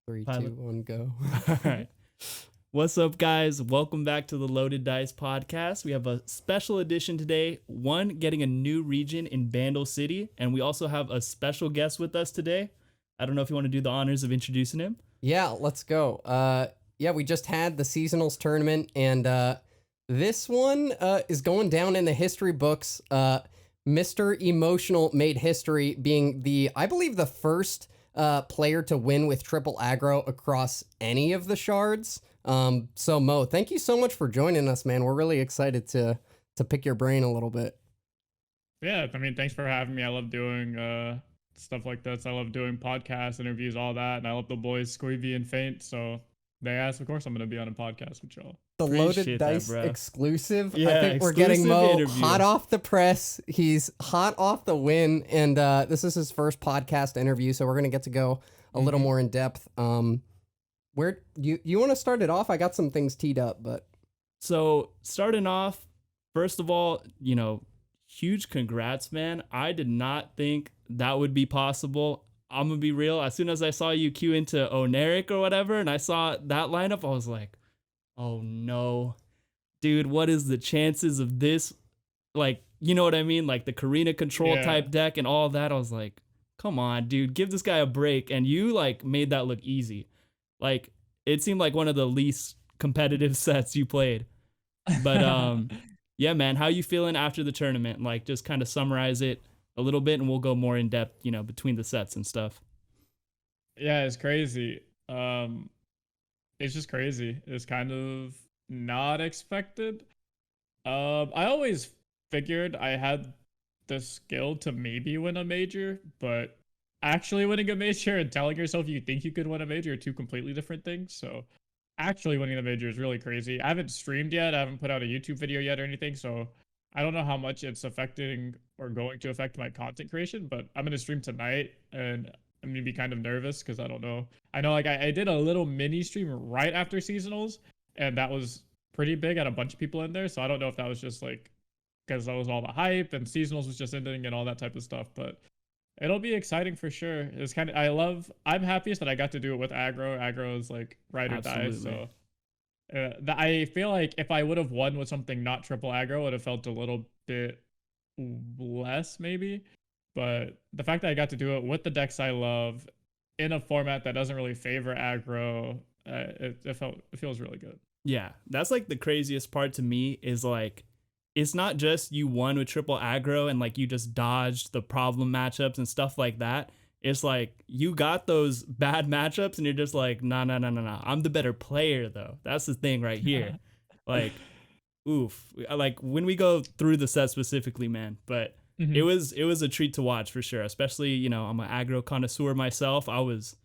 Three, Pilot. two, one, go. All right. What's up, guys? Welcome back to the Loaded Dice podcast. We have a special edition today. One, getting a new region in Bandle City. And we also have a special guest with us today. I don't know if you want to do the honors of introducing him. Yeah, let's go. We just had the seasonals tournament, and this one is going down in the history books. Mr. Emotional made history, being I believe the first player to win with triple aggro across any of the shards. So Mo, thank you so much for joining us, man. We're really excited to pick your brain a little bit. Yeah, I mean, thanks for having me. I love doing stuff like this. I love doing podcasts, interviews, all that, and I love the boys Sqweeby and Faint. So they asked, of course, I'm going to be on a podcast with y'all. The Appreciate Loaded that, Dice bro. exclusive. Yeah, I think we're getting Mo interview. hot off the press. He's hot off the win, and this is his first podcast interview, so we're gonna get to go a little more in depth. Where you want to start it off? I got some things teed up, but So, starting off, first of all, huge congrats, man. I did not think that would be possible. I'm going to be real. As soon as I saw you queue into Oneric or whatever, and I saw that lineup, I was like, oh no. Dude, what is the chances of this? Like, you know what I mean? Like the Karina control type deck and all that. I was like, come on, dude, give this guy a break. And you made that look easy. Like, it seemed like one of the least competitive sets you played. But yeah, man, how you feeling after the tournament? Like, just kind of summarize it a little bit and we'll go more in depth, between the sets and stuff. Yeah, it's crazy. It's just crazy. It's kind of not expected. I always figured I had the skill to maybe win a major, but actually winning a major and telling yourself you think you could win a major are two completely different things. So actually winning the major is really crazy. I haven't streamed yet. I haven't put out a YouTube video yet or anything. So I don't know how much it's affecting or going to affect my content creation, but I'm going to stream tonight and I'm going to be kind of nervous because I don't know. I know I did a little mini stream right after seasonals and that was pretty big. I had a bunch of people in there. So I don't know if that was just because that was all the hype and seasonals was just ending and all that type of stuff. But it'll be exciting for sure. It's I'm happiest that I got to do it with aggro. Aggro is ride or die. So I feel like if I would have won with something not triple aggro, it would have felt a little bit less maybe. But the fact that I got to do it with the decks I love in a format that doesn't really favor aggro, it feels really good. Yeah, that's the craziest part to me is it's not just you won with triple aggro and you just dodged the problem matchups and stuff like that. It's you got those bad matchups and you're just nah. I'm the better player though. That's the thing right here. Oof. When we go through the set specifically, man, but it was a treat to watch for sure. Especially, I'm an aggro connoisseur myself. I was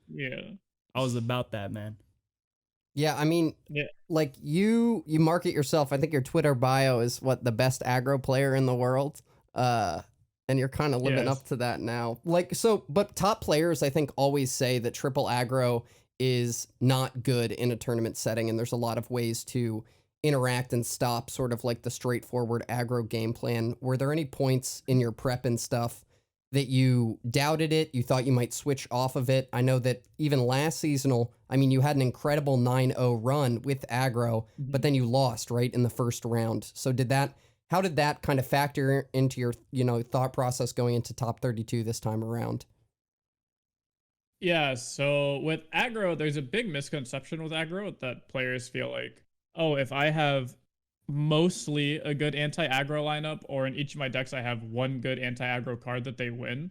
about that, man. yeah, I mean, you market yourself. I think your Twitter bio is the best aggro player in the world. And you're kind of living up to that now. But top players, I think, always say that triple aggro is not good in a tournament setting, and there's a lot of ways to interact and stop sort of the straightforward aggro game plan. Were there any points in your prep and stuff that you doubted it, you thought you might switch off of it? I know that even last seasonal, I mean, you had an incredible 9-0 run with aggro, but then you lost right in the first round. So how did that kind of factor into your, thought process going into top 32 this time around? Yeah, so with aggro, there's a big misconception with aggro that players feel oh, if I have mostly a good anti-aggro lineup, or in each of my decks I have one good anti-aggro card that they win,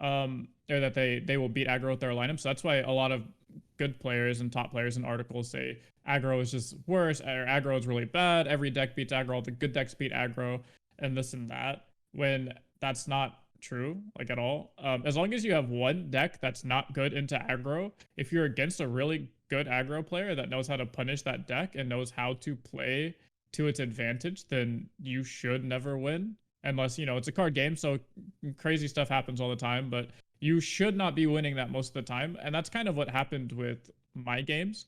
or that they will beat aggro with their lineup. So that's why a lot of good players and top players in articles say aggro is just worse, or aggro is really bad, every deck beats aggro, all the good decks beat aggro, and this and that, when that's not true at all. As long as you have one deck that's not good into aggro, if you're against a really good aggro player that knows how to punish that deck and knows how to play to its advantage, then you should never win, unless it's a card game, so crazy stuff happens all the time, but you should not be winning that most of the time. And that's kind of what happened with my games,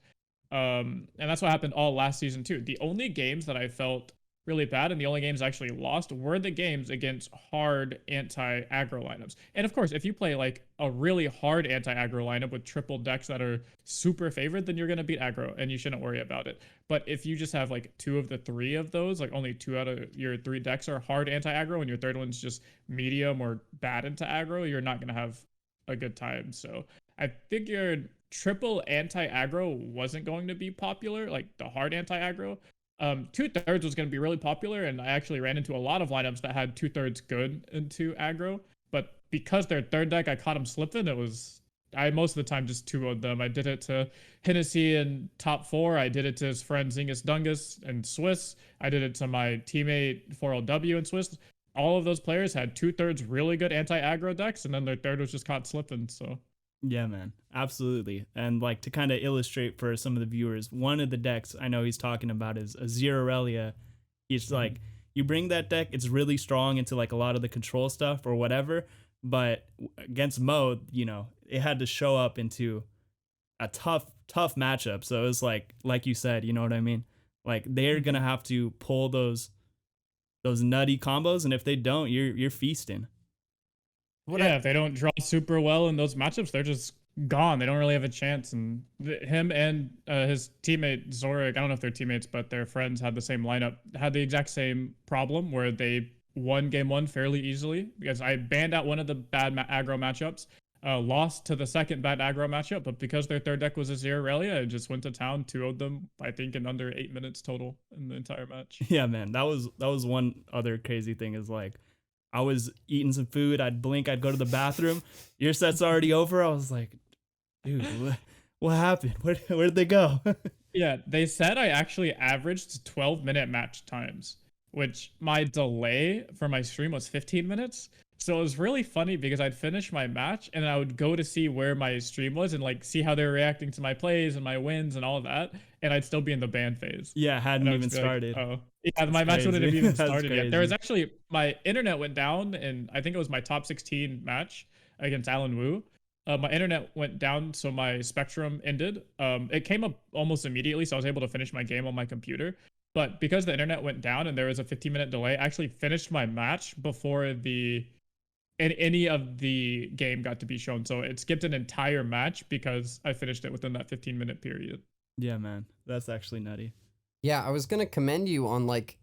and that's what happened all last season too. The only games that I felt really bad, and the only games I actually lost were the games against hard anti-aggro lineups. And of course, if you play like a really hard anti-aggro lineup with triple decks that are super favored, then you're gonna beat aggro, and you shouldn't worry about it. But if you just have like 2 of the 3 of those, like only 2 out of your 3 decks are hard anti-aggro, and your third one's just medium or bad anti-aggro, you're not gonna have a good time. So I figured triple anti-aggro wasn't going to be popular, like the hard anti-aggro. 2/3 was going to be really popular, and I actually ran into a lot of lineups that had 2/3 good into aggro. But because their third deck, I caught them slipping. I most of the time just 2-0'd them. I did it to Hennessy in top 4. I did it to his friend Zingus Dungus and Swiss. I did it to my teammate 4LW and Swiss. All of those players had 2/3 really good anti-aggro decks, and then their third was just caught slipping. So yeah, man, absolutely. And like to kind of illustrate for some of the viewers, one of the decks I know he's talking about is a Zero. It's like you bring that deck, it's really strong into like a lot of the control stuff or whatever, but against Mo, you know, it had to show up into a tough matchup. So it was like you said, you know what I mean? Like they're gonna have to pull those nutty combos, and if they don't, you're feasting. If they don't draw super well in those matchups, they're just gone. They don't really have a chance. And him and his teammate Zorik, I don't know if they're teammates, but their friends had the same lineup, had the exact same problem where they won game 1 fairly easily because I banned out one of the bad aggro matchups, lost to the second bad aggro matchup, but because their third deck was a Zero Relia, I just went to town, 2-0'd them, I think in under 8 minutes total in the entire match. Yeah, man, that was one other crazy thing is like, I was eating some food. I'd blink. I'd go to the bathroom. Your set's already over. I was like, dude, what happened? Where did they go? Yeah, they said I actually averaged 12-minute match times, which my delay for my stream was 15 minutes. So it was really funny because I'd finish my match and I would go to see where my stream was and like see how they were reacting to my plays and my wins and all of that. And I'd still be in the ban phase. Yeah, hadn't even started. Like, oh, yeah, my match wouldn't have even started yet. There was actually, my internet went down and I think it was my top 16 match against Alan Wu. My internet went down, so my Spectrum ended. It came up almost immediately, so I was able to finish my game on my computer. But because the internet went down and there was a 15-minute delay, I actually finished my match before any of the game got to be shown. So it skipped an entire match because I finished it within that 15-minute period. Yeah, man. That's actually nutty. Yeah, I was going to commend you on like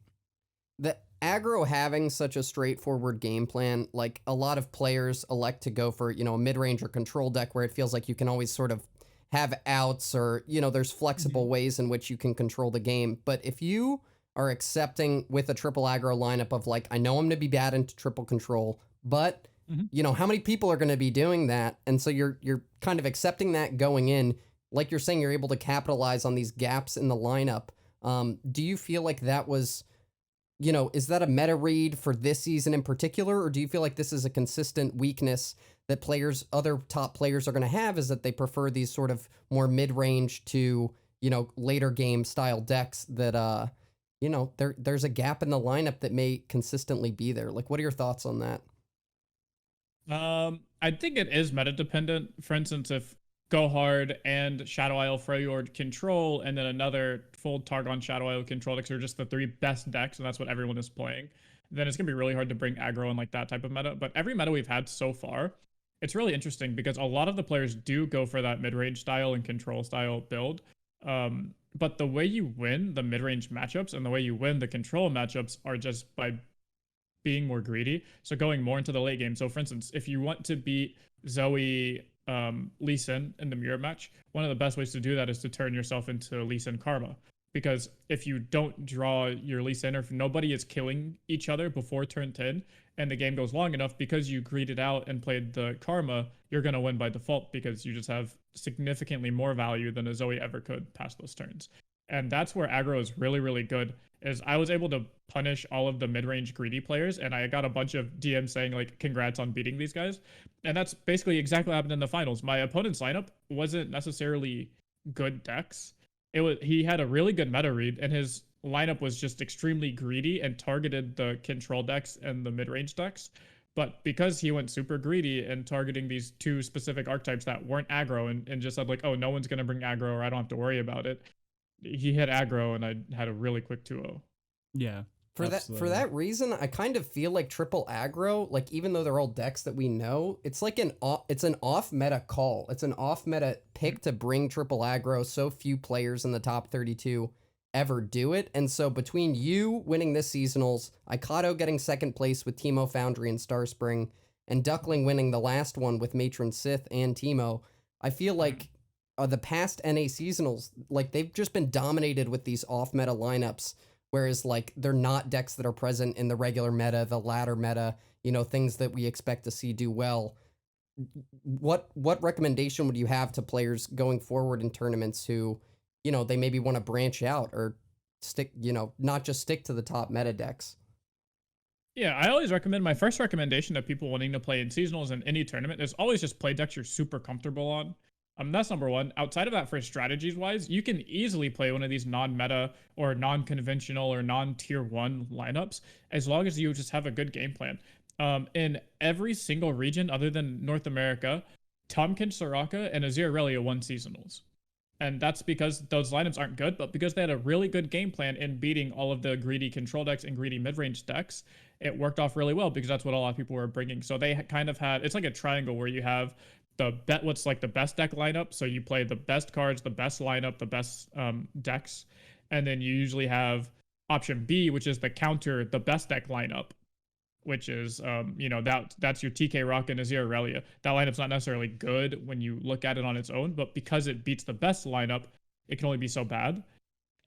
the aggro having such a straightforward game plan. Like a lot of players elect to go for, you know, a mid-range or control deck where it feels like you can always sort of have outs or, you know, there's flexible ways in which you can control the game. But if you are accepting with a triple aggro lineup of like, I know I'm going to be bad into triple control, but you know, how many people are going to be doing that? And so you're kind of accepting that going in. Like you're saying, you're able to capitalize on these gaps in the lineup. Do you feel like that was, you know, is that a meta read for this season in particular? Or do you feel like this is a consistent weakness that players, other top players are going to have, is that they prefer these sort of more mid-range to, you know, later game style decks that, you know, there's a gap in the lineup that may consistently be there. Like, what are your thoughts on that? I think it is meta dependent. For instance, if Go Hard and Shadow Isle Freljord control, and then another full Targon Shadow Isle control decks are just the 3 best decks, and that's what everyone is playing, then it's gonna be really hard to bring aggro in like that type of meta. But every meta we've had so far, it's really interesting because a lot of the players do go for that mid-range style and control style build. But the way you win the mid-range matchups and the way you win the control matchups are just by being more greedy. So going more into the late game. So for instance, if you want to beat Zoe Lee Sin in the mirror match, one of the best ways to do that is to turn yourself into Lee Sin Karma. Because if you don't draw your Lee Sin, or if nobody is killing each other before turn 10 and the game goes long enough, because you greeted out and played the Karma, you're going to win by default because you just have significantly more value than a Zoe ever could past those turns. And that's where aggro is really, really good, is I was able to punish all of the mid-range greedy players, and I got a bunch of DMs saying, like, congrats on beating these guys. And that's basically exactly what happened in the finals. My opponent's lineup wasn't necessarily good decks. He had a really good meta read, and his lineup was just extremely greedy and targeted the control decks and the mid-range decks. But because he went super greedy and targeting these 2 specific archetypes that weren't aggro and just said, like, oh, no one's going to bring aggro or I don't have to worry about it, he hit aggro and I had a really quick 2-0. Yeah. For that reason, I kind of feel like triple aggro, like even though they're all decks that we know, it's like an off meta call. It's an off meta pick to bring triple aggro. So few players in the top 32 ever do it. And so between you winning this seasonals, Ikato getting second place with Teemo Foundry and Starspring, and Duckling winning the last one with Matron Sith and Teemo, I feel like the past NA seasonals, like they've just been dominated with these off meta lineups. Whereas, like, they're not decks that are present in the regular meta, the ladder meta, you know, things that we expect to see do well. What recommendation would you have to players going forward in tournaments who, you know, they maybe want to branch out or stick, you know, not just stick to the top meta decks? Yeah, I always recommend, my first recommendation to people wanting to play in seasonals in any tournament is always just play decks you're super comfortable on. That's number one. Outside of that, for strategies wise, you can easily play one of these non-meta or non-conventional or non-tier 1 lineups as long as you just have a good game plan. In every single region other than North America, Tomkin, Soraka, and Azir Aurelia won seasonals. And that's because those lineups aren't good, but because they had a really good game plan in beating all of the greedy control decks and greedy mid-range decks, it worked off really well because that's what a lot of people were bringing. So they kind of had, it's like a triangle where you have what's like the best deck lineup. So you play the best cards, the best lineup, the best decks, and then you usually have option B, which is the counter, the best deck lineup, which is you know, that's your TK Rock and Azir Aurelia. That lineup's not necessarily good when you look at it on its own, but because it beats the best lineup, it can only be so bad.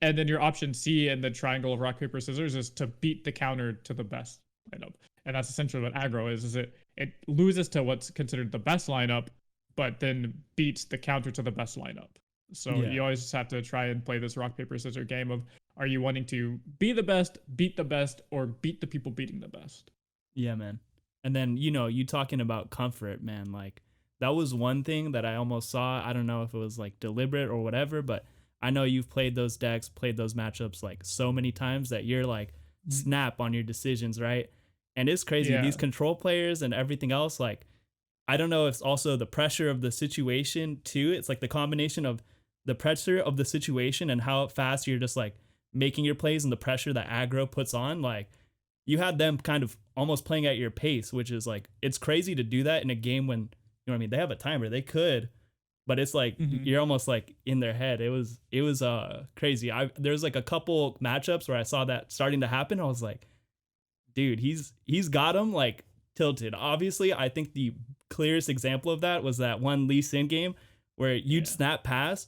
And then your option C in the triangle of rock paper scissors is to beat the counter to the best lineup. And that's essentially what aggro is it loses to what's considered the best lineup, but then beats the counter to the best lineup. So you always just have to try and play this rock, paper, scissors game of, are you wanting to be the best, beat the best, or beat the people beating the best? Yeah, man. And then, you know, you talking about comfort, man, like that was one thing that I almost saw. I don't know if it was like deliberate or whatever, but I know you've played those decks, played those matchups like so many times that you're like snap on your decisions, right? And it's crazy. These control players and everything else, like, I don't know if it's also the pressure of the situation too. It's like the combination of the pressure of the situation and how fast you're just like making your plays and the pressure that aggro puts on. Like, you had them kind of almost playing at your pace, which is like, it's crazy to do that in a game when, you know what I mean? They have a timer, they could, but it's like, you're almost like in their head. It was crazy. There's like a couple matchups where I saw that starting to happen. I was like, dude, he's got him like tilted. Obviously, I think the clearest example of that was that one Lee Sin game where you'd snap pass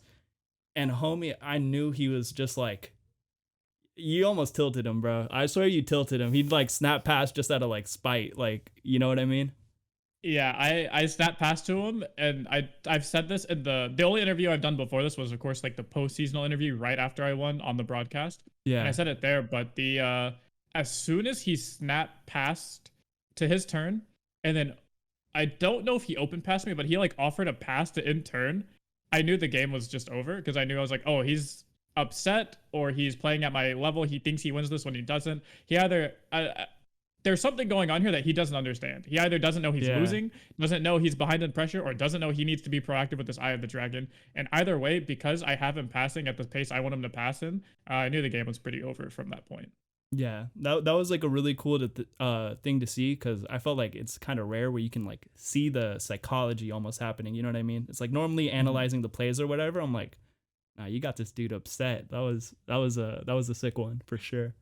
and homie, I knew he was just like, you almost tilted him, bro. I swear you tilted him. He'd like snap pass just out of like spite. Like, you know what I mean? Yeah, I snapped past to him, and I've said this in the only interview I've done before this was, of course, like the post-seasonal interview right after I won on the broadcast. Yeah. And I said it there, but the as soon as he snapped past to his turn, and then I don't know if he opened past me, but he like offered a pass to in turn, I knew the game was just over because I knew, I was like, oh, he's upset or he's playing at my level. He thinks he wins this when he doesn't. He either there's something going on here that he doesn't understand. He either doesn't know he's losing, doesn't know he's behind in pressure, or doesn't know he needs to be proactive with this Eye of the Dragon. And either way, because I have him passing at the pace I want him to pass in, I knew the game was pretty over from that point. Yeah, that was like a really cool thing to see, because I felt like it's kind of rare where you can like see the psychology almost happening. You know what I mean? It's like normally analyzing the plays or whatever. I'm like, nah, you got this dude upset. That was a sick one for sure.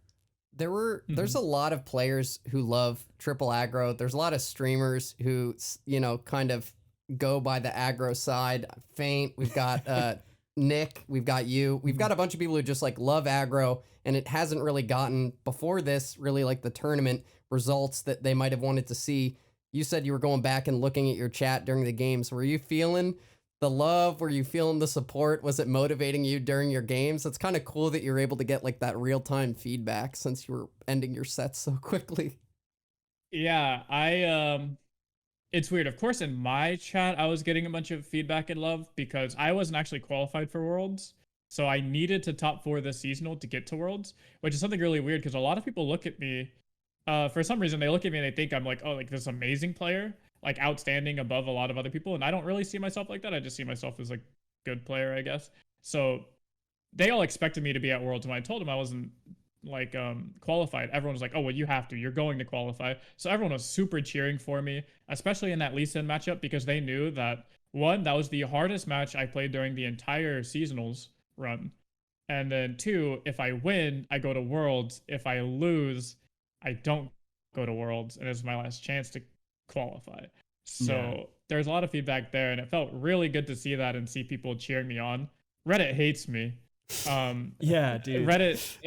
There's a lot of players who love triple aggro. There's a lot of streamers who, you know, kind of go by the aggro side. Faint, we've got Nick, we've got you. We've got a bunch of people who just like love aggro, and it hasn't really gotten before this really like the tournament results that they might have wanted to see. You said you were going back and looking at your chat during the games. Were you feeling the love? Were you feeling the support? Was it motivating you during your games? It's kind of cool that you're able to get like that real-time feedback since you were ending your sets so quickly. Yeah, it's weird. Of course, in my chat, I was getting a bunch of feedback and love because I wasn't actually qualified for Worlds. So I needed to top 4 this seasonal to get to Worlds, which is something really weird because a lot of people look at me, for some reason, they look at me and they think I'm like, oh, like this amazing player, like outstanding above a lot of other people. And I don't really see myself like that. I just see myself as a good player, I guess. So they all expected me to be at Worlds. When I told them I wasn't qualified, everyone was like, oh well, you have to, you're going to qualify. So everyone was super cheering for me, especially in that Lee Sin matchup, because they knew that one, that was the hardest match I played during the entire seasonals run, and then two, if I win, I go to Worlds. If I lose, I don't go to Worlds, and it's my last chance to qualify. So there's a lot of feedback there, and it felt really good to see that and see people cheering me on. Reddit hates me. Yeah, dude. Reddit.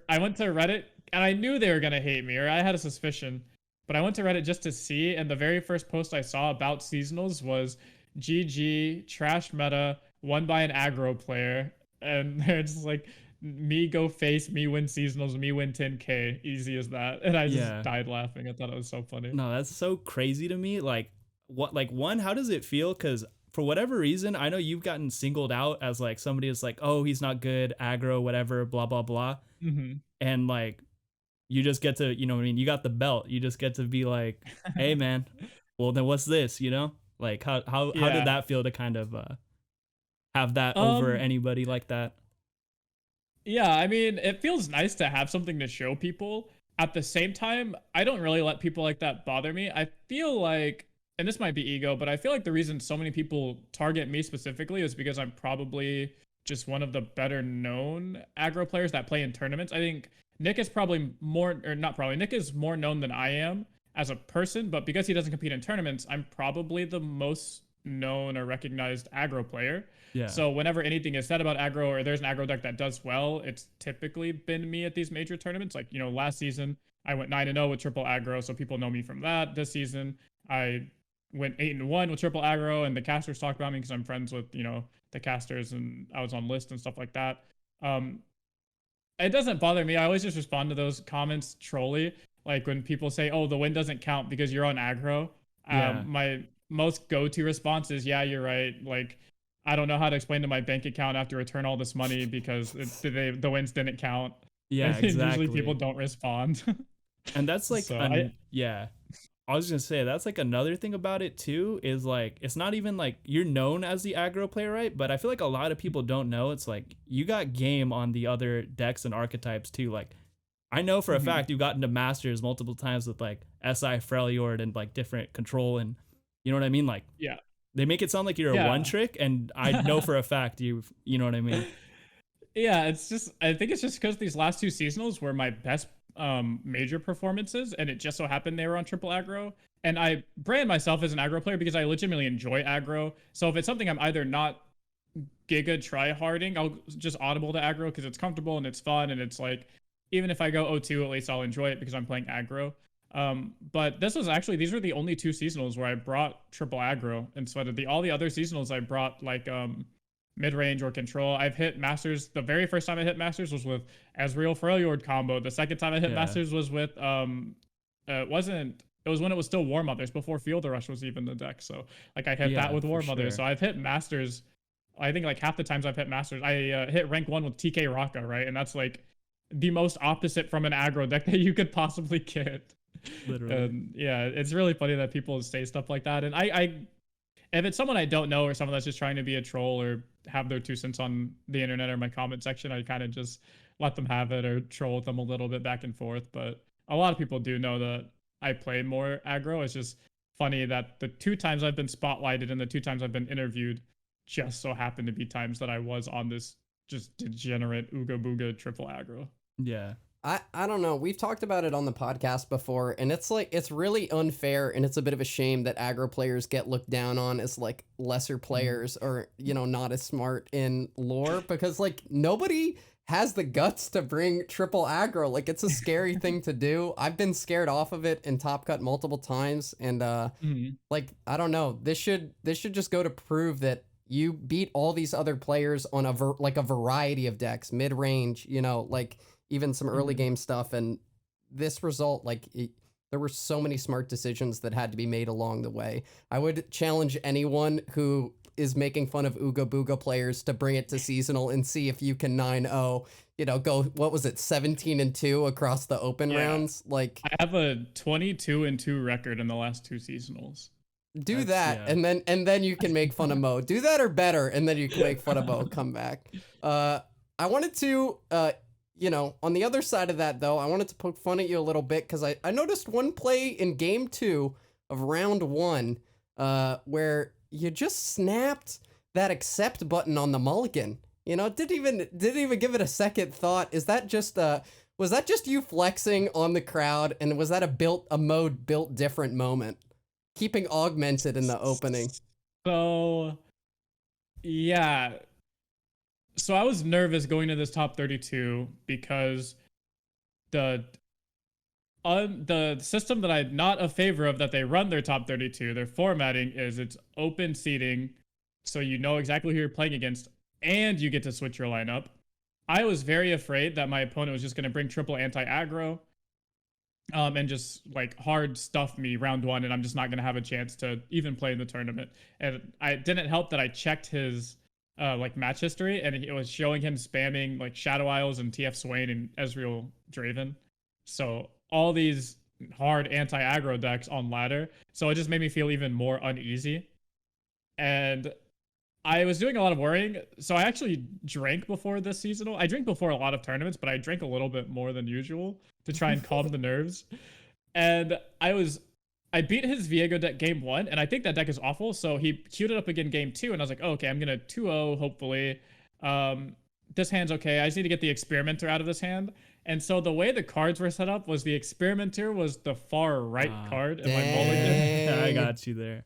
I went to Reddit, and I knew they were gonna hate me, or I had a suspicion. But I went to Reddit just to see, and the very first post I saw about seasonals was GG trash meta won by an aggro player, and they're just like, me go face, me win seasonals, me win 10k, easy as that. And I just died laughing. I thought it was so funny. No, that's so crazy to me. Like, what, like, one, how does it feel? Because for whatever reason, I know you've gotten singled out as like somebody is like, oh, he's not good, aggro, whatever, blah blah blah. And like, you just get to, you know what I mean, you got the belt, you just get to be like, hey man, well then what's this, you know? Like, how did that feel to kind of have that over anybody like that? Yeah, I mean, it feels nice to have something to show people. At the same time, I don't really let people like that bother me. I feel like, and this might be ego, but I feel like the reason so many people target me specifically is because I'm probably just one of the better known aggro players that play in tournaments. I think Nick is probably more, or not probably, Nick is more known than I am as a person, but because he doesn't compete in tournaments, I'm probably the most known or recognized aggro player. Yeah. So whenever anything is said about aggro, or there's an aggro deck that does well, it's typically been me at these major tournaments. Like, you know, last season I went 9-0 with triple aggro, so people know me from that. This season I went 8-1 with triple aggro, and the casters talk about me because I'm friends with, you know, the casters, and I was on list and stuff like that. It doesn't bother me. I always just respond to those comments trolly. Like when people say, oh, the win doesn't count because you're on aggro. My most go-to response is, yeah, you're right. Like, I don't know how to explain to my bank account I have to return all this money because the wins didn't count. Yeah, exactly. Usually people don't respond. And that's like, so I was gonna say, that's like another thing about it too, is like, it's not even like you're known as the aggro player, right? But I feel like a lot of people don't know. It's like, you got game on the other decks and archetypes too. Like, I know for a fact you've gotten to Masters multiple times with like SI Freljord and like different control, and you know what I mean? Like, they make it sound like you're a one trick, and I know for a fact you know what I mean? Yeah, it's just, I think it's just because these last two seasonals were my best major performances, and it just so happened they were on triple aggro. And I brand myself as an aggro player because I legitimately enjoy aggro. So if it's something I'm either not giga try harding, I'll just audible to aggro because it's comfortable and it's fun, and it's like, even if I go 0-2, at least I'll enjoy it because I'm playing aggro. But this was actually, these were the only two seasonals where I brought triple aggro instead of all the other seasonals I brought like mid-range or control. I've hit Masters. The very first time I hit Masters was with Ezreal Freljord combo. The second time I hit Masters was with it was when it was still War Mothers, before Field Rush was even the deck. So like I hit that with War Mothers. So I've hit Masters. I think like half the times I've hit Masters, I hit rank 1 with TK Raka, right? And that's like the most opposite from an aggro deck that you could possibly get. Literally. And yeah, it's really funny that people say stuff like that. And I if it's someone I don't know or someone that's just trying to be a troll or have their 2 cents on the internet or my comment section, I kind of just let them have it or troll with them a little bit back and forth. But a lot of people do know that I play more aggro. It's just funny that the 2 times I've been spotlighted and the 2 times I've been interviewed just so happen to be times that I was on this just degenerate Ooga Booga triple aggro. Yeah. I don't know. We've talked about it on the podcast before, and it's like, it's really unfair, and it's a bit of a shame that aggro players get looked down on as like lesser players or, you know, not as smart in lore, because like nobody has the guts to bring triple aggro. Like, it's a scary thing to do. I've been scared off of it in Top Cut multiple times, and like, I don't know. This should just go to prove that you beat all these other players on a variety of decks, mid-range, you know, like even some early game stuff. And this result, like, there were so many smart decisions that had to be made along the way. I would challenge anyone who is making fun of Ooga Booga players to bring it to seasonal and see if you can 9-0, you know, go, what was it, 17-2 across the open rounds? Like, I have a 22-2 record in the last 2 seasonals. Do that, and then you can make fun of Mo. Do that or better, and then you can make fun of Mo. Come back. I wanted to, you know, on the other side of that, though, I wanted to poke fun at you a little bit because I noticed one play in game 2 of round 1 where you just snapped that accept button on the mulligan. You know, didn't even give it a second thought. Is that just was that just you flexing on the crowd, and was that a mode built different moment? Keeping augmented in the opening. So yeah. So I was nervous going to this top 32 because the system that I'm not a favor of that they run their top 32, their formatting is it's open seating, so you know exactly who you're playing against, and you get to switch your lineup. I was very afraid that my opponent was just going to bring triple anti-aggro and just like hard stuff me round 1, and I'm just not going to have a chance to even play in the tournament. And it didn't help that I checked his like match history, and it was showing him spamming like Shadow Isles and TF Swain and Ezreal Draven. So all these hard anti-aggro decks on ladder. So it just made me feel even more uneasy. And I was doing a lot of worrying. So I actually drank before this seasonal. I drink before a lot of tournaments, but I drank a little bit more than usual to try and calm the nerves. And I beat his Viego deck game 1, and I think that deck is awful. So he queued it up again game 2, and I was like, oh, okay, I'm going to 2-0, hopefully. This hand's okay. I just need to get the Experimenter out of this hand. And so the way the cards were set up was the Experimenter was the far right card in my mulligan. I got you there.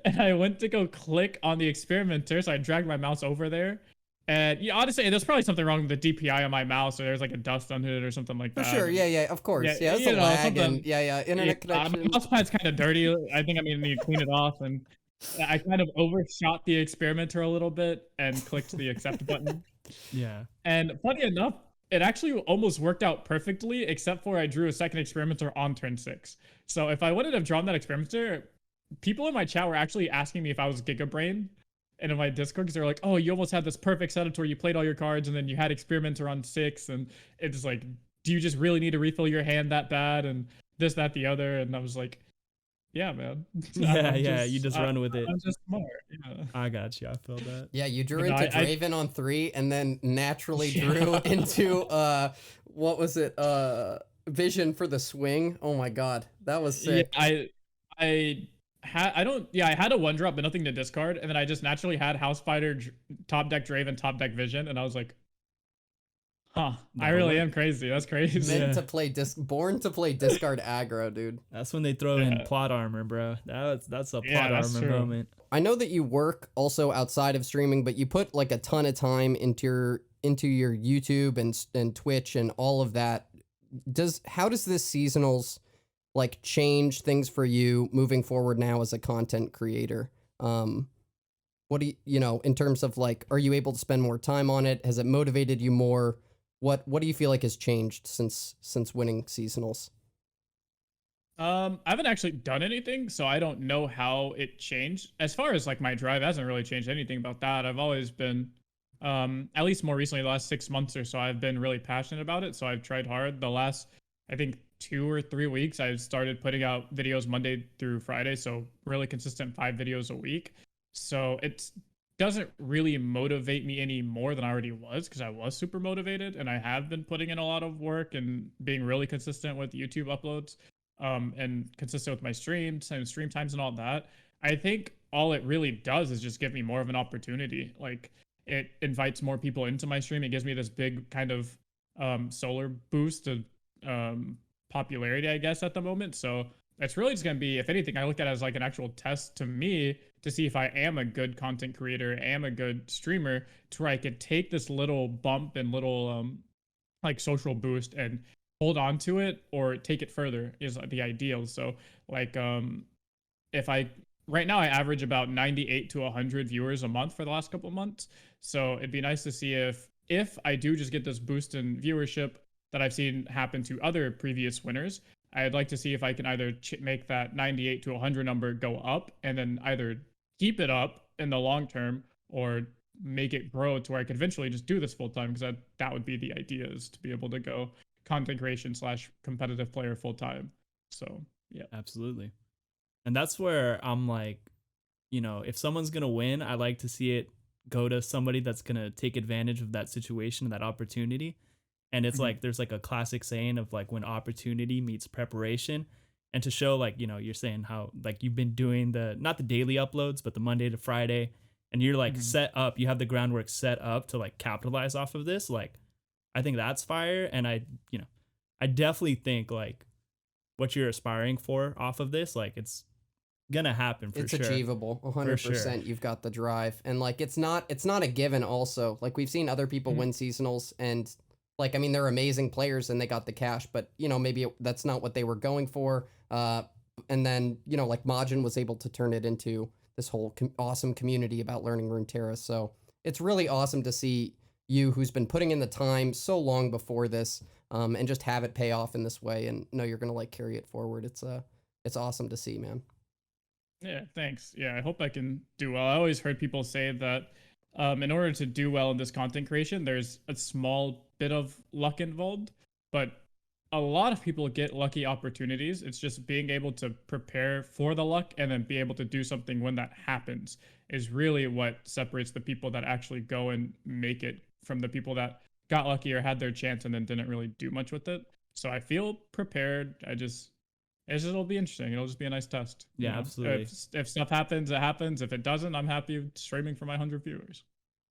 And I went to go click on the Experimenter, so I dragged my mouse over there. And yeah, honestly, there's probably something wrong with the DPI on my mouse, or there's like a dust under it or something like that. For sure, yeah, of course. Yeah, it's a lag, and internet connection. My mouse pad's kind of dirty. I think I'm gonna need to clean it off, and I kind of overshot the Experimenter a little bit and clicked the accept button. Yeah. And funny enough, it actually almost worked out perfectly, except for I drew a second Experimenter on turn 6. So if I wouldn't have drawn that Experimenter, people in my chat were actually asking me if I was Giga Brain. And in my Discord, because they're like, oh, you almost had this perfect setup where you played all your cards and then you had Experimenter on 6. And it's like, do you just really need to refill your hand that bad? And this, that, the other. And I was like, yeah, man. Yeah, you just run with it. I'm just smart. Yeah. I got you. I feel that. Yeah, you drew into Draven on 3 and then naturally drew into, what was it? Vision for the swing. Oh my God. That was sick. Yeah, I had a 1-drop, but nothing to discard. And then I just naturally had House Fighter, top deck Draven, top deck Vision. And I was like, huh, I really am crazy. That's crazy. Meant to play born to play discard aggro, dude. That's when they throw in plot armor, bro. That's a plot armor moment. I know that you work also outside of streaming, but you put like a ton of time into your YouTube and Twitch and all of that. How does this seasonals like change things for you moving forward now as a content creator? What do you know, in terms of like, are you able to spend more time on it? Has it motivated you more? What do you feel like has changed since winning seasonals? I haven't actually done anything, so I don't know how it changed. As far as like my drive, hasn't really changed anything about that. I've always been, at least more recently, the last 6 months or so, I've been really passionate about it. So I've tried hard. The last, I think, 2 or 3 weeks, I've started putting out videos Monday through Friday. So really consistent 5 videos a week. So it doesn't really motivate me any more than I already was, because I was super motivated and I have been putting in a lot of work and being really consistent with YouTube uploads and consistent with my streams and stream times and all that. I think all it really does is just give me more of an opportunity. Like it invites more people into my stream. It gives me this big kind of solar boost to popularity, I guess, at the moment. So it's really just going to be, if anything, I look at it as like an actual test to me to see if I am a good content creator, am a good streamer, to where I could take this little bump and little like social boost and hold on to it or take it further is the ideal. So like if right now I average about 98 to 100 viewers a month for the last couple of months. So it'd be nice to see if I do just get this boost in viewership that I've seen happen to other previous winners, I'd like to see if I can either make that 98 to 100 number go up and then either keep it up in the long term or make it grow to where I could eventually just do this full time, because that would be the idea, is to be able to go content creation / competitive player full time. So yeah, absolutely. And that's where I'm like, you know, if someone's gonna win, I like to see it go to somebody that's gonna take advantage of that situation, that opportunity. And it's like there's like a classic saying of like when opportunity meets preparation. And to show like, you know, you're saying how like you've been doing the not the daily uploads, but the Monday to Friday, and you're like set up, you have the groundwork set up to like capitalize off of this. Like I think that's fire. And I definitely think like what you're aspiring for off of this, like it's gonna happen for it's sure. Achievable 100%. Sure. You've got the drive, and like it's not a given also. Like we've seen other people win seasonals, and like I mean they're amazing players and they got the cash, but you know maybe that's not what they were going for. And then you know like Majin was able to turn it into this whole awesome community about learning Runeterra. So it's really awesome to see you, who's been putting in the time so long before this, and just have it pay off in this way, and know you're gonna like carry it forward. It's awesome to see, man. Yeah, thanks. Yeah, I hope I can do well. I always heard people say that in order to do well in this content creation, there's a small bit of luck involved, but a lot of people get lucky opportunities. It's just being able to prepare for the luck and then be able to do something when that happens is really what separates the people that actually go and make it from the people that got lucky or had their chance and then didn't really do much with it. So I feel prepared. It'll be interesting. It'll just be a nice test. Yeah, absolutely. If stuff happens, it happens. If it doesn't, I'm happy streaming for my 100 viewers.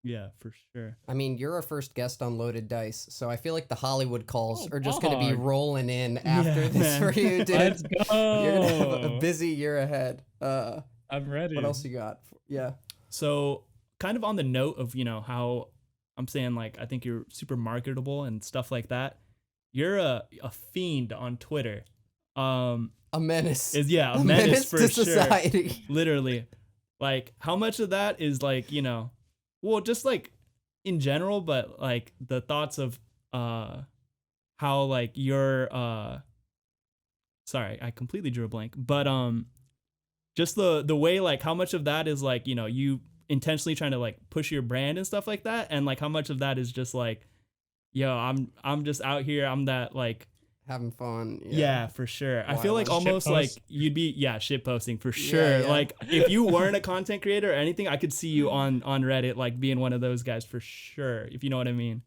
Yeah, for sure. I mean, you're our first guest on Loaded Dice, so I feel like the Hollywood calls are just going to be rolling in after this for you, dude. Let's go. You're going to have a busy year ahead. I'm ready. What else you got? Yeah. So kind of on the note of, you know, how I'm saying, like, I think you're super marketable and stuff like that. You're a fiend on Twitter. A menace. A menace for to society. Sure. Literally. Like, how much of that is like, you know, well, just like in general, but like the thoughts of how like you're sorry, I completely drew a blank. But just the way like how much of that is like, you know, you intentionally trying to like push your brand and stuff like that, and like how much of that is just like, yo, I'm just out here, I'm that like having fun. Yeah, for sure. I feel like almost like you'd be shit posting for sure. Yeah. Like if you weren't a content creator or anything, I could see you on Reddit like being one of those guys for sure, if you know what I mean.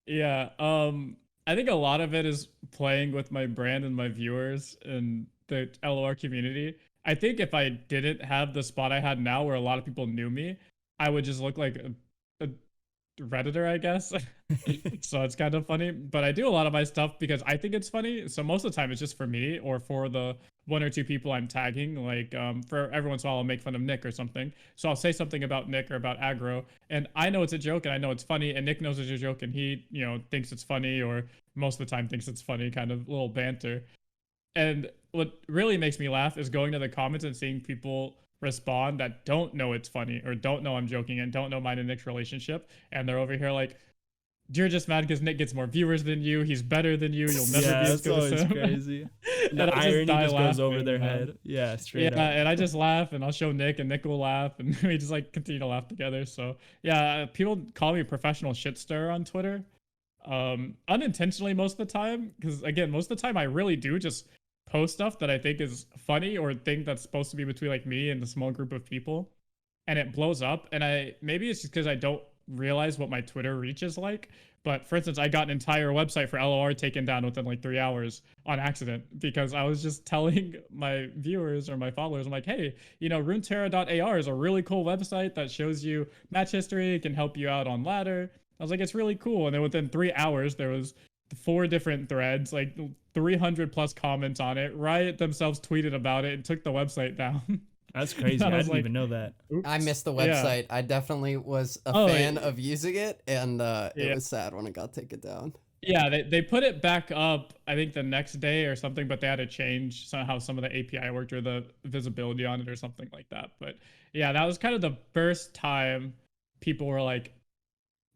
Yeah. I think a lot of it is playing with my brand and my viewers and the LOR community. I think if I didn't have the spot I had now where a lot of people knew me, I would just look like a Redditor, I guess. So it's kind of funny, but I do a lot of my stuff because I think it's funny. So most of the time it's just for me or for the one or two people I'm tagging. Like for every once in a while I'll make fun of Nick or something. So I'll say something about Nick or about aggro, and I know it's a joke and I know it's funny, and Nick knows it's a joke and he, you know, thinks it's funny, or most of the time thinks it's funny, kind of little banter. And what really makes me laugh is going to the comments and seeing people respond that don't know it's funny or don't know I'm joking and don't know mine and Nick's relationship, and they're over here like, you're just mad because Nick gets more viewers than you, he's better than you, you'll never be as good as him. Crazy. The irony just goes over their head. Yeah, straight up. And I just laugh and I'll show Nick and Nick will laugh and we just like continue to laugh together. So yeah, people call me a professional shit stirrer on Twitter, unintentionally most of the time, because again, most of the time I really do just post stuff that I think is funny or think that's supposed to be between like me and a small group of people, and it blows up. And maybe it's just because I don't realize what my Twitter reach is like. But for instance, I got an entire website for LOR taken down within like 3 hours on accident because I was just telling my viewers or my followers, I'm like, hey, you know, Runeterra.ar is a really cool website that shows you match history, it can help you out on ladder. I was like, it's really cool. And then within 3 hours, there was 4 different threads, like 300 plus comments on it. Riot themselves tweeted about it and took the website down. That's crazy. I didn't even know that. Oops. I missed the website. Yeah. I definitely was a fan of using it, and it was sad when it got taken down. Yeah, they put it back up, I think the next day or something, but they had to change somehow some of the API worked or the visibility on it or something like that. But yeah, that was kind of the first time people were like,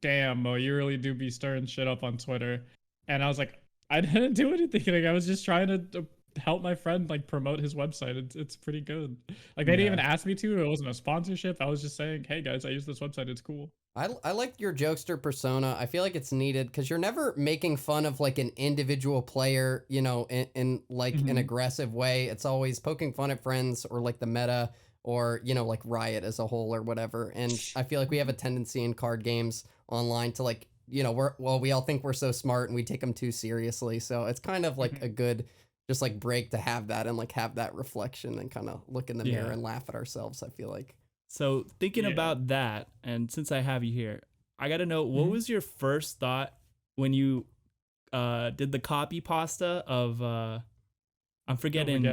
damn, Mo, you really do be stirring shit up on Twitter. And I was like, I didn't do anything. Like, I was just trying to help my friend like promote his website. It's pretty good. Like they didn't even ask me to. It wasn't a sponsorship. I was just saying, hey guys, I use this website. It's cool. I like your jokester persona. I feel like it's needed because you're never making fun of like an individual player, you know, in like an aggressive way. It's always poking fun at friends or like the meta or, you know, like Riot as a whole or whatever. And I feel like we have a tendency in card games online to like you know, we all think we're so smart and we take them too seriously. So it's kind of like a good just like break to have that and like have that reflection and kind of look in the mirror and laugh at ourselves, I feel like. So thinking about that, and since I have you here, I got to know, what was your first thought when you did the copy pasta of I'm forgetting.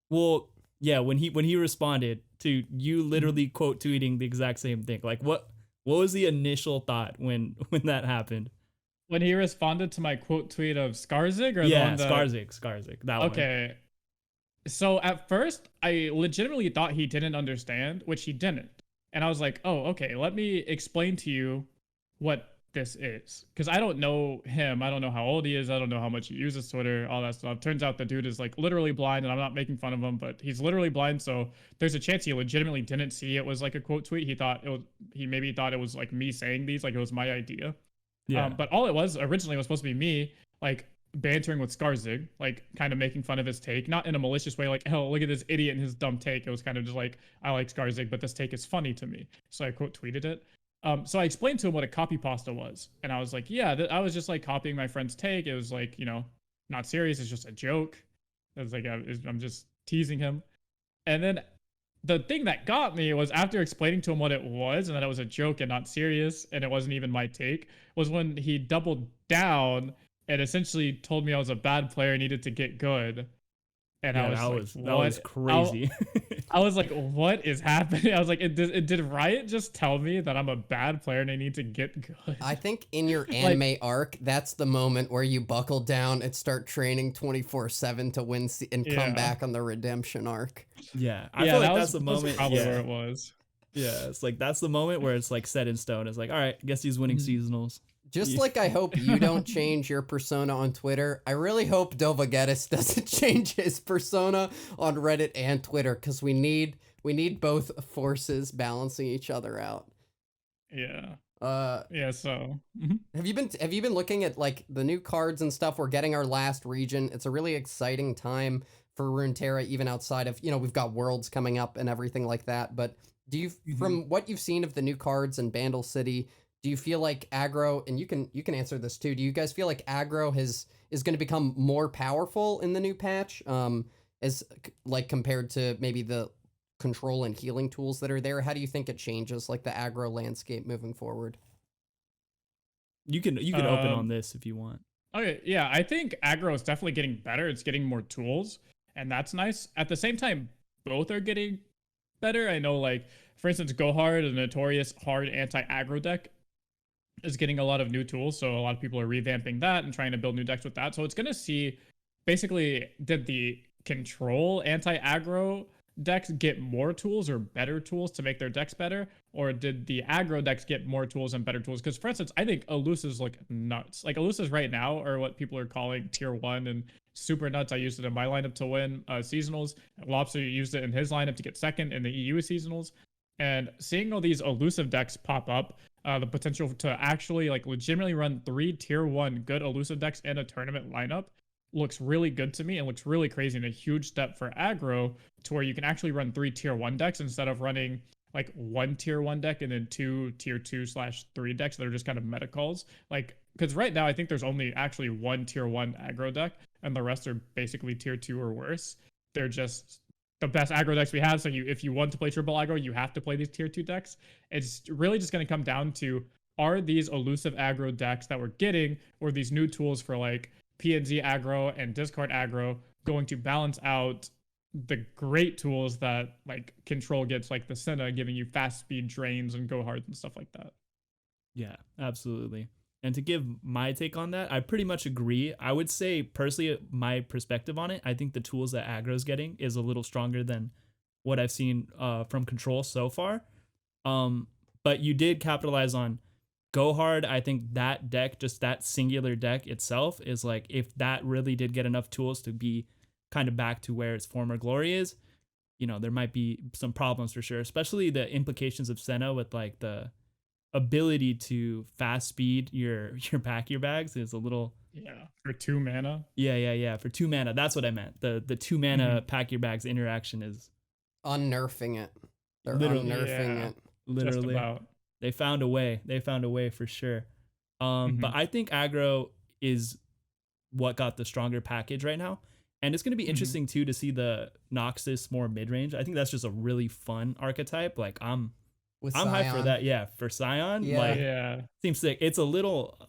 Well, yeah, when he responded to you literally quote tweeting the exact same thing. Like what was the initial thought when that happened? When he responded to my quote tweet of Skarzig, or the one that Skarzig, that one. Okay. So at first, I legitimately thought he didn't understand, which he didn't. And I was like, oh, okay, let me explain to you what this is. Because I don't know him. I don't know how old he is. I don't know how much he uses Twitter, all that stuff. Turns out the dude is like literally blind, and I'm not making fun of him, but he's literally blind. So there's a chance he legitimately didn't see it was like a quote tweet. He maybe thought it was like me saying these, like it was my idea. Yeah. But all it was originally was supposed to be me, like bantering with Skarzig, like kind of making fun of his take, not in a malicious way, like, oh, look at this idiot and his dumb take. It was kind of just like, I like Skarzig, but this take is funny to me. So I quote tweeted it. So I explained to him what a copy pasta was. And I was like, yeah, I was just like copying my friend's take. It was like, you know, not serious. It's just a joke. It was like, I'm just teasing him. And then the thing that got me was after explaining to him what it was and that it was a joke and not serious and it wasn't even my take, was when he doubled down and essentially told me I was a bad player, needed to get good. And I was like, that was crazy. I was like, what is happening? I was like, did Riot just tell me that I'm a bad player and I need to get good? I think in your anime arc, that's the moment where you buckle down and start training 24/7 to win and come back on the redemption arc. Yeah, I feel like that's the moment. Probably where it was. Yeah, it's like that's the moment where it's like set in stone. It's like, all right, I guess he's winning seasonals. Just like I hope you don't change your persona on Twitter, I really hope Dovagetis doesn't change his persona on Reddit and Twitter, because we need both forces balancing each other out. Yeah. So have you been looking at like the new cards and stuff? We're getting our last region. It's a really exciting time for Runeterra, even outside of, you know, we've got Worlds coming up and everything like that. But do you, from what you've seen of the new cards in Bandle City, do you feel like aggro, and you can answer this too, do you guys feel like aggro is going to become more powerful in the new patch, as like compared to maybe the control and healing tools that are there? How do you think it changes like the aggro landscape moving forward? You can open on this if you want. Okay, yeah, I think aggro is definitely getting better. It's getting more tools, and that's nice. At the same time, both are getting better. I know, like, for instance, Go Hard, a notorious hard anti-aggro deck, is getting a lot of new tools. So a lot of people are revamping that and trying to build new decks with that. So it's going to see, basically, did the control anti-aggro decks get more tools or better tools to make their decks better? Or did the aggro decks get more tools and better tools? Because, for instance, I think Elusive's like nuts. Like, Elusive's right now are what people are calling tier 1 and super nuts. I used it in my lineup to win seasonals. Lobster used it in his lineup to get second in the EU seasonals. And seeing all these elusive decks pop up, the potential to actually like legitimately run 3 tier 1 good elusive decks in a tournament lineup looks really good to me, and looks really crazy, and a huge step for aggro to where you can actually run 3 tier 1 decks instead of running like 1 tier 1 deck and then 2 tier 2/3 decks that are just kind of meta calls. Like, because right now I think there's only actually 1 tier 1 aggro deck and the rest are basically tier 2 or worse. They're just the best aggro decks we have. So if you want to play triple aggro, you have to play these tier 2 decks. It's really just going to come down to, are these elusive aggro decks that we're getting, or these new tools for like PNZ aggro and discard aggro, going to balance out the great tools that like control gets, like the Senna giving you fast speed drains and go hard and stuff like that. Yeah, absolutely. And to give my take on that, I pretty much agree. I would say personally, my perspective on it, I think the tools that aggro's getting is a little stronger than what I've seen from control so far. But you did capitalize on Go Hard. I think that deck, just that singular deck itself, is like, if that really did get enough tools to be kind of back to where its former glory is, you know, there might be some problems for sure, especially the implications of Senna with like the ability to fast speed your pack your bags is a little, for 2 mana. For 2 mana. That's what I meant. The 2 mana pack your bags interaction is unnerfing it. They're unnerfing it. Literally. They found a way. They found a way for sure. But I think aggro is what got the stronger package right now. And it's going to be interesting too to see the Noxus more mid-range. I think that's just a really fun archetype. Like I'm hyped for that. Yeah, for Scion. Yeah. Like, seems sick. It's a little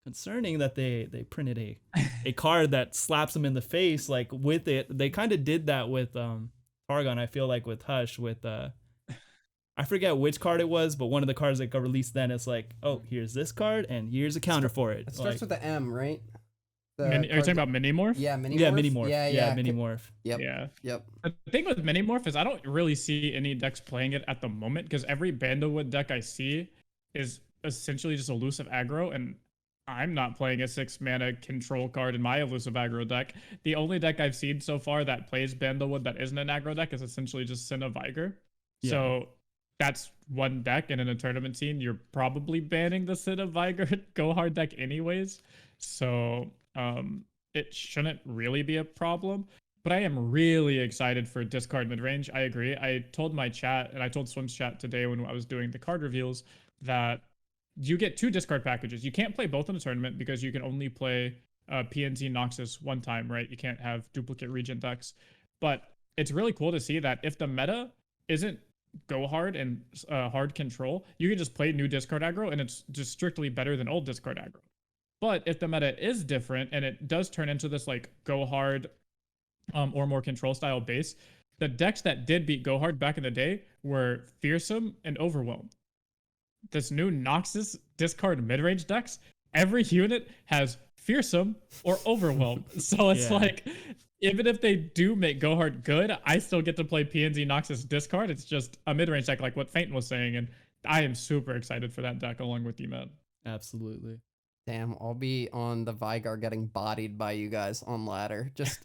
concerning that they printed a card that slaps them in the face. Like with it, they kind of did that with Targon. I feel like with Hush with I forget which card it was, but one of the cards that got released then is like, oh, here's this card and here's a counter for it. It starts with the M, right? Are you talking about Minimorph? Yeah, Minimorph. Yeah, Minimorph. Yeah, Minimorph. Yep. Yeah. Yep. The thing with Minimorph is I don't really see any decks playing it at the moment because every Bandlewood deck I see is essentially just elusive aggro, and I'm not playing a 6-mana control card in my elusive aggro deck. The only deck I've seen so far that plays Bandlewood that isn't an aggro deck is essentially just Sin of Vigor. Yeah. So that's one deck, and in a tournament scene, you're probably banning the Sin of Vigor Go Hard deck anyways. So it shouldn't really be a problem. But I am really excited for discard midrange. I agree. I told my chat, and I told Swim's chat today when I was doing the card reveals, that you get 2 discard packages. You can't play both in a tournament because you can only play PNZ Noxus one time, right? You can't have duplicate Regent decks. But it's really cool to see that if the meta isn't go hard and hard control, you can just play new discard aggro, and it's just strictly better than old discard aggro. But if the meta is different and it does turn into this like go hard or more control style base, the decks that did beat go hard back in the day were Fearsome and Overwhelm. This new Noxus discard midrange decks, every unit has Fearsome or Overwhelm. So it's like, even if they do make go hard good, I still get to play PNZ Noxus discard. It's just a midrange deck like what Faint was saying, and I am super excited for that deck along with you, man. Absolutely. Damn, I'll be on the Vigar getting bodied by you guys on ladder. Just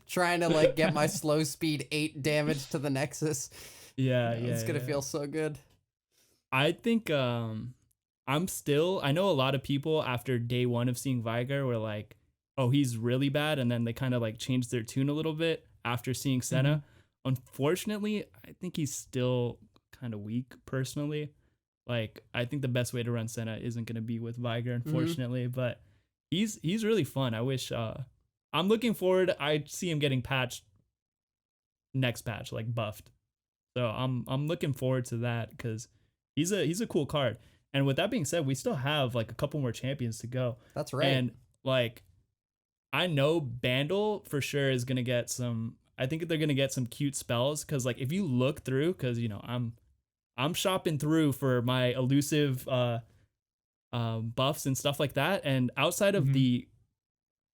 trying to like get my slow speed 8 damage to the Nexus. Yeah. It's gonna feel so good. I think I know a lot of people after day 1 of seeing Vigar were like, oh, he's really bad, and then they kind of like changed their tune a little bit after seeing Senna. Unfortunately, I think he's still kind of weak personally. Like, I think the best way to run Senna isn't going to be with Vigar, unfortunately, but he's really fun. I wish, I'm looking forward. I see him getting patched next patch, like buffed. So I'm looking forward to that because he's a cool card. And with that being said, we still have like a couple more champions to go. That's right. And like, I know Bandle for sure is going to get some, I think they're going to get some cute spells. Cause like, if you look through, cause you know, I'm shopping through for my elusive buffs and stuff like that. And outside of the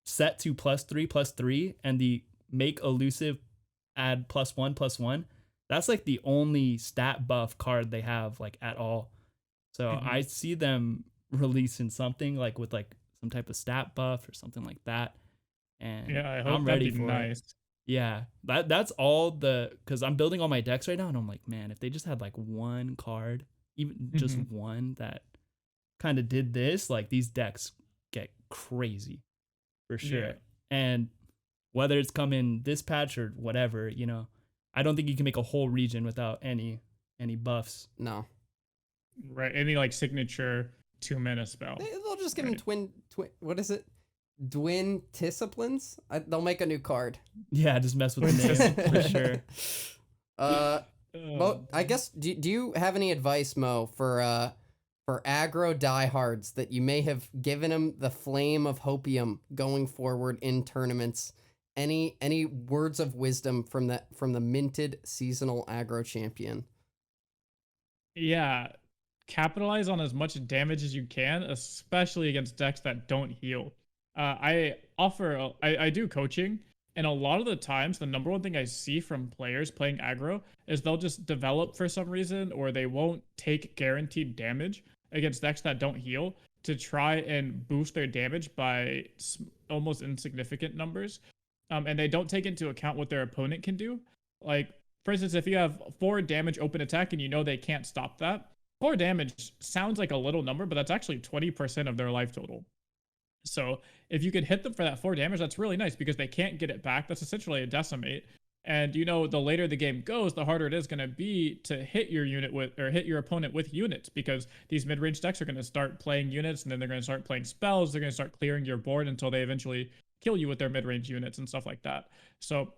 set to +3/+3 and the make elusive add +1/+1, that's like the only stat buff card they have like at all. So I see them releasing something like with like some type of stat buff or something like that. And yeah, I hope I'm ready for it. Yeah, that's all because I'm building all my decks right now, and I'm like, man, if they just had like one card, even just one that kind of did this, like these decks get crazy for sure. Yeah. And whether it's coming this patch or whatever, you know, I don't think you can make a whole region without any buffs. No. Right, any like signature 2-mana spell. They'll just give him twin. What is it? Dwin Disciplines? They'll make a new card. Yeah, just mess with the name for sure. Mo, I guess, do you have any advice, Mo, for aggro diehards that you may have given them the flame of hopium going forward in tournaments? Any words of wisdom from the minted seasonal aggro champion? Yeah, capitalize on as much damage as you can, especially against decks that don't heal. I do coaching, and a lot of the times the number one thing I see from players playing aggro is they'll just develop for some reason, or they won't take guaranteed damage against decks that don't heal to try and boost their damage by almost insignificant numbers. And they don't take into account what their opponent can do. Like, for instance, if you have 4 damage open attack and you know they can't stop that, 4 damage sounds like a little number, but that's actually 20% of their life total. So if you could hit them for that 4 damage, that's really nice because they can't get it back. That's essentially a decimate. And the later the game goes, the harder it is going to be to hit your unit with, or hit your opponent with units, because these mid-range decks are going to start playing units, and then they're going to start playing spells. They're going to start clearing your board until they eventually kill you with their mid-range units and stuff like that. So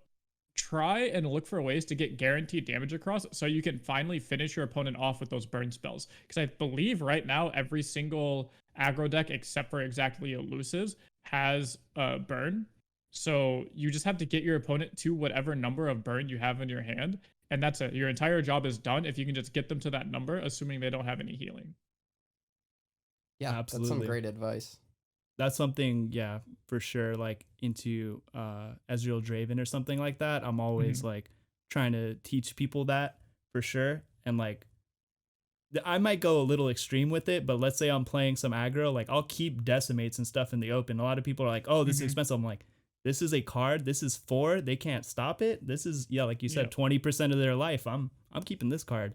try and look for ways to get guaranteed damage across so you can finally finish your opponent off with those burn spells. Because I believe right now every single aggro deck except for exactly elusives has a burn. So you just have to get your opponent to whatever number of burn you have in your hand, and that's it. Your entire job is done if you can just get them to that number, assuming they don't have any healing. Yeah, absolutely. That's some great advice. That's something, yeah, for sure. Like into Ezreal Draven or something like that. I'm always like trying to teach people that for sure. And like, I might go a little extreme with it, but let's say I'm playing some aggro, like I'll keep decimates and stuff in the open. A lot of people are like, oh, this is expensive. I'm like, this is a card. This is 4. They can't stop it. This is, yeah, like you said, 20% of their life. I'm keeping this card.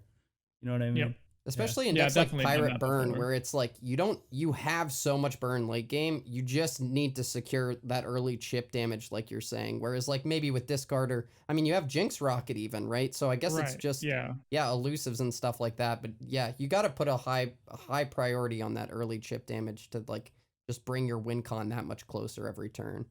You know what I mean? Yep. Especially in decks like Pirate Burn, where it's like you have so much burn late game. You just need to secure that early chip damage, like you're saying. Whereas like maybe with Discarder, I mean, you have Jinx Rocket even, right? So I guess it's just elusives and stuff like that. But yeah, you got to put a high priority on that early chip damage to like just bring your win con that much closer every turn.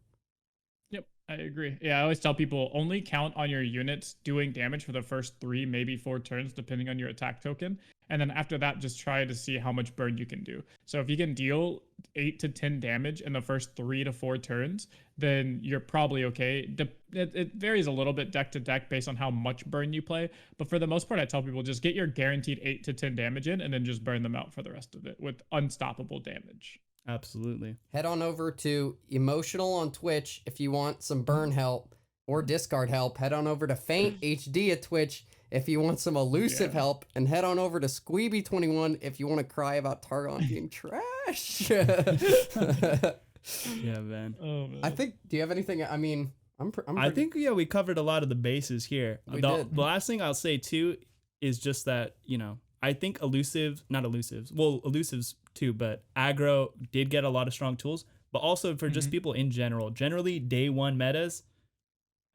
Yep, I agree. Yeah, I always tell people only count on your units doing damage for the first 3, maybe 4 turns, depending on your attack token. And then after that, just try to see how much burn you can do. So if you can deal 8 to 10 damage in the first 3 to 4 turns, then you're probably okay. It varies a little bit deck to deck based on how much burn you play. But for the most part, I tell people just get your guaranteed 8 to 10 damage in and then just burn them out for the rest of it with unstoppable damage. Absolutely. Head on over to eMOEtional on Twitch if you want some burn help or discard help. Head on over to FaintHD at Twitch if you want some elusive help, and head on over to Sqweeby21 if you want to cry about Targon being trash. Yeah, man. Oh, man. I think. Do you have anything? I mean, I think we covered a lot of the bases here. The last thing I'll say too is just that I think elusives too, but aggro did get a lot of strong tools, but also for just people in general. Generally, day 1 metas,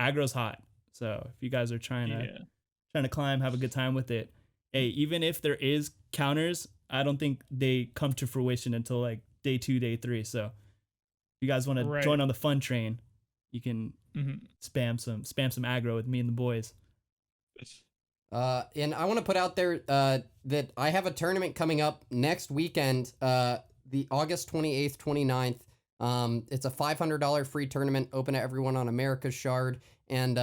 aggro's hot. So if you guys are trying to climb, have a good time with it. Hey, even if there is counters, I don't think they come to fruition until like day 2, day 3. So if you guys want to join on the fun train, you can spam some aggro with me and the boys. And I want to put out there that I have a tournament coming up next weekend, the August 28th, 29th. It's a $500 free tournament open to everyone on America's Shard. And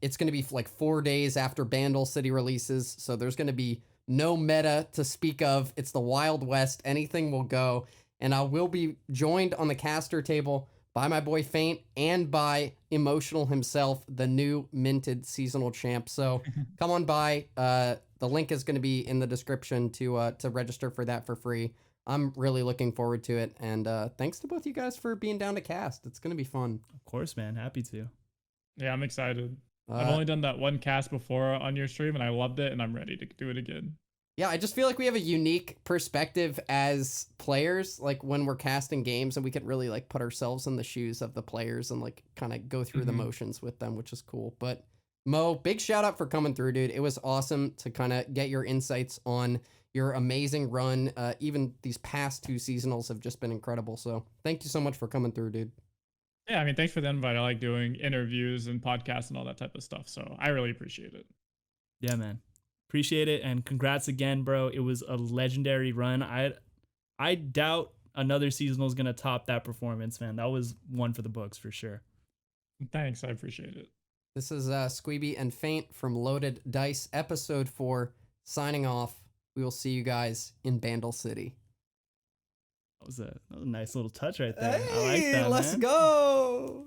it's going to be like 4 days after Bandle City releases. So there's going to be no meta to speak of. It's the Wild West. Anything will go. And I will be joined on the caster table by my boy Faint and by eMOEtional himself, the new minted seasonal champ. So come on by. The link is going to be in the description to register for that for free. I'm really looking forward to it. And thanks to both you guys for being down to cast. It's going to be fun. Of course, man. Happy to. Yeah, I'm excited. I've only done that one cast before on your stream, and I loved it, and I'm ready to do it again. Yeah, I just feel like we have a unique perspective as players, like when we're casting games, and we can really like put ourselves in the shoes of the players and like kind of go through the motions with them, which is cool. But Mo, big shout out for coming through, dude. It was awesome to kind of get your insights on your amazing run. Even these past 2 seasonals have just been incredible. So thank you so much for coming through, dude. Yeah, I mean, thanks for the invite. I like doing interviews and podcasts and all that type of stuff. So I really appreciate it. Yeah, man. Appreciate it. And congrats again, bro. It was a legendary run. I doubt another seasonal is going to top that performance, man. That was one for the books for sure. Thanks. I appreciate it. This is Sqweeby and Faint from Loaded Dice, episode 4, signing off. We will see you guys in Bandle City. That was a nice little touch right there. Hey, I like that. Let's go.